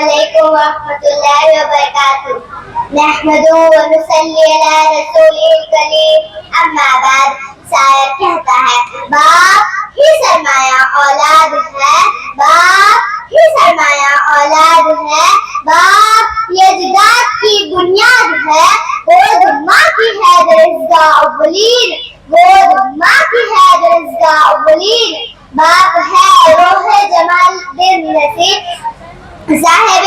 علیکم ورحمۃ اللہ وبرکاتہ نحمدہ ونصلی علی رسولہ الکریم اما بعد شاعر کہتا ہے باپ ہی سرمایہ اولاد ہے باپ ہی سرمایہ اولاد ہے باپ یہ جداد کی بنیاد ہے گود ماں کی ہے درسگاہ اولین گود ماں کی ہے درسگاہ اولین باپ ہے روح جمال دل نصیب صاحب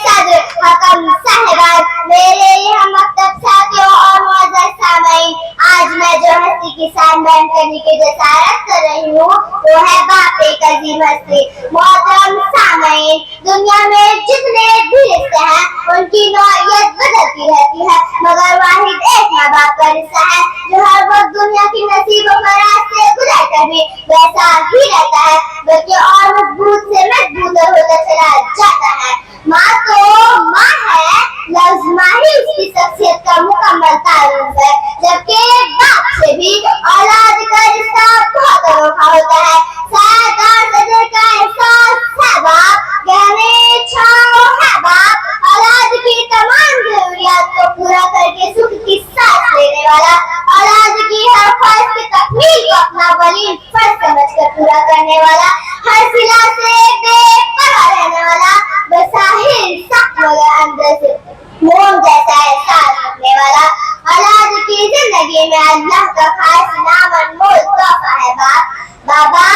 صدر حکم صاحبان میرے یہاں مکتب ساتھیوں اور معزز سامعین آج میں جو ہستی کی شان بیان کرنے کی جسارت کر رہی ہوں وہ ہے باپ ایک عظیم ہستی محترم سامعین دنیا میں جتنے بھی رشتے ہیں ان کی نوعیت بدلتی رہتی ہے مگر واحد ایک ماں باپ کا رشتہ ہے جو ہر وقت دنیا کی نصیب و فراز سے گزر کر بھی ویسا ہی رہتا ہے بلکہ اور مضبوط سے مضبوط ہوتا چلا جاتا ہے ماں تو ماں ہے لفظ ماں ہی اس کی شخصیت کا مکمل تعارف ہے جبکہ باپ سے بھی اولاد کا رشتہ بہت انوکھا ہوتا ہے سایہدار صدر کا احساس ہے باپ گہنے چھاؤں ہے باپ اولاد کی تمام ضروریات کو پورا کر کے سکھ کی سانس لینے والا اولاد کی ہر خواہش کی تکمیل کو اپنا ولیم فرض سمجھ کر پورا کرنے والا ہر صلہ سے بے پرواہ رہنے والا بظاہر سخت مگر اندر سے موم جیسا احساس رکھنے والا اولاد کی زندگی میں اللہ کا خاص نام انمول تحفہ ہے باپ بابا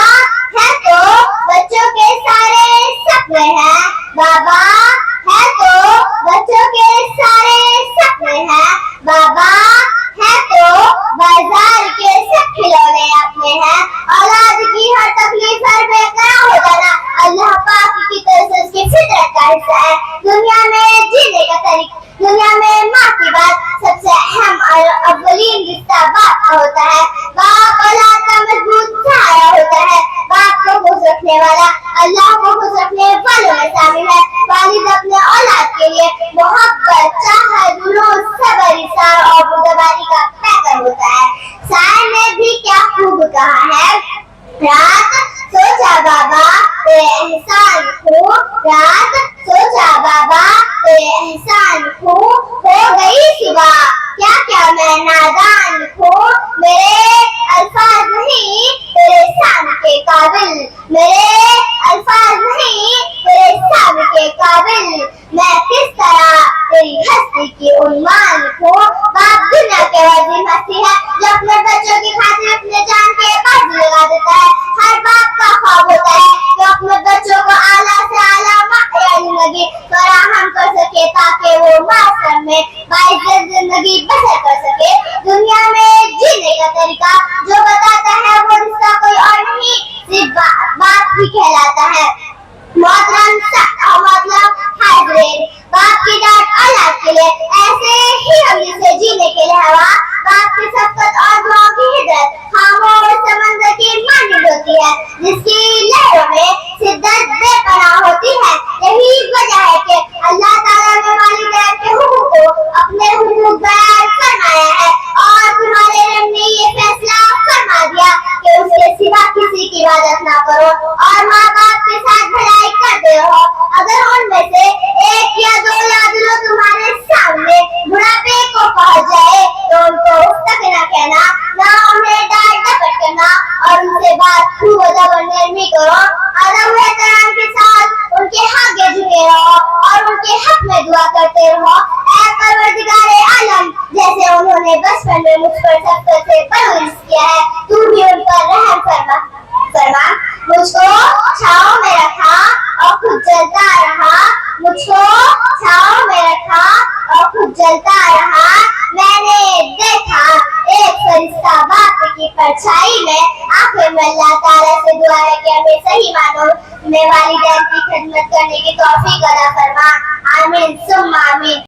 ہے تو بچوں کے سارے سپنے ہیں بابا ہے تو بچوں کے سارے سپنے ہیں بابا ہے تو بازار کے سب کھلونے اپنے ہیں اولاد کی ہر تکلیف ہر بے قرار ہو جانا اللہ پاک کی طرف سے اس کی فطرت کا حصہ ہے دنیا میں جینے کا طریقہ دنیا میں ماں کی بات سب سے اہم اور اولین رشتہ باپ کا ہوتا ہے باپ اولاد کا مضبوط سہارا ہوتا ہے باپ کو خوش رکھنے والا اللہ کو خوش رکھنے والوں میں شامل ہے والد اپنے اولاد کے لیے محبت چاہت جلوس صبر ایثار اور بردباری کا پیکر ہوتا ہے شاعر نے بھی کیا خوب کہا ہے رات سوچا بابا تیرے احسان ہوں رات سوچا بابا تیرے احسان ہوں ہو گئی صبح کیا کیا میں نادان ہوں میرے الفاظ نہیں تیرے شان کے قابل میرے الفاظ نہیں تیرے شان کے قابل میں کس طرح تیری ہستی کی عنوان ہوں باپ دنیا کے عظیم ہستی ہے جو اپنے بچوں کی خاطر اپنے جان کے بازو لگا دیتا ہے ہر باپ کا خواب ہوتا ہے کہ اپنے بچوں کو اعلیٰ سے اعلیٰ معیاری زندگی فراہم کر سکے تاکہ وہ معاشرے میں باعزت زندگی بسر کر سکے دنیا میں جینے کا طریقہ جو بتاتا ہے وہ رشتہ کوئی اور نہیں صرف باپ ہی کہلاتا ہے محترم حاضرین باپ کی ڈانٹ اولاد کے لیے ایسے ہی ہم جسے جینے کے لیے ہوا باپ کی شفقت اور دعاؤں کی ہدایت خاموش سمندر کی مانند ہوتی ہے جس کی لہروں میں شدت بے پناہ ہوتی ہے یہی وجہ ہے کہ اللہ تعالیٰ نے والدین کے حقوق کو اپنے حقوق بیان فرمایا ہے اور تمہارے رب نے یہ فیصلہ فرما دیا کہ اس کے سوا کسی کی عبادت نہ کرو اور ماں باپ کے ساتھ بھلائی کرتے رہو اگر ان میں سے ایک یا دو لادلو تمہارے سامنے بڑھاپے کو پہنچ جائے تو ان کو اس تک نہ کہنا نہ انہیں ڈانٹ ڈپٹ کرنا اور ان سے بات خوب ادب نرمی کرو ادب و احترام کے ساتھ ان کے آگے جھکے رہو اور ان کے حق میں دعا کرتے رہو اے پروردگار عالم جیسے انہوں نے بچپن میں مجھ پر شفقت سے پرورش کیا ہے تو بھی ان پر رحم فرما مجھ کو چھاؤں میں رکھا اور خود جلتا رہا مجھ کو چھاؤں میں رکھا اور خود جلتا رہا میں نے دیکھا ایک فرشتہ باپ کی پرچھائی میں آخر میں اللہ تعالیٰ سے دعا ہے کہ ہمیں صحیح معنوں میں والدین کی خدمت کرنے کی توفیق عطا فرما آمین ثم آمین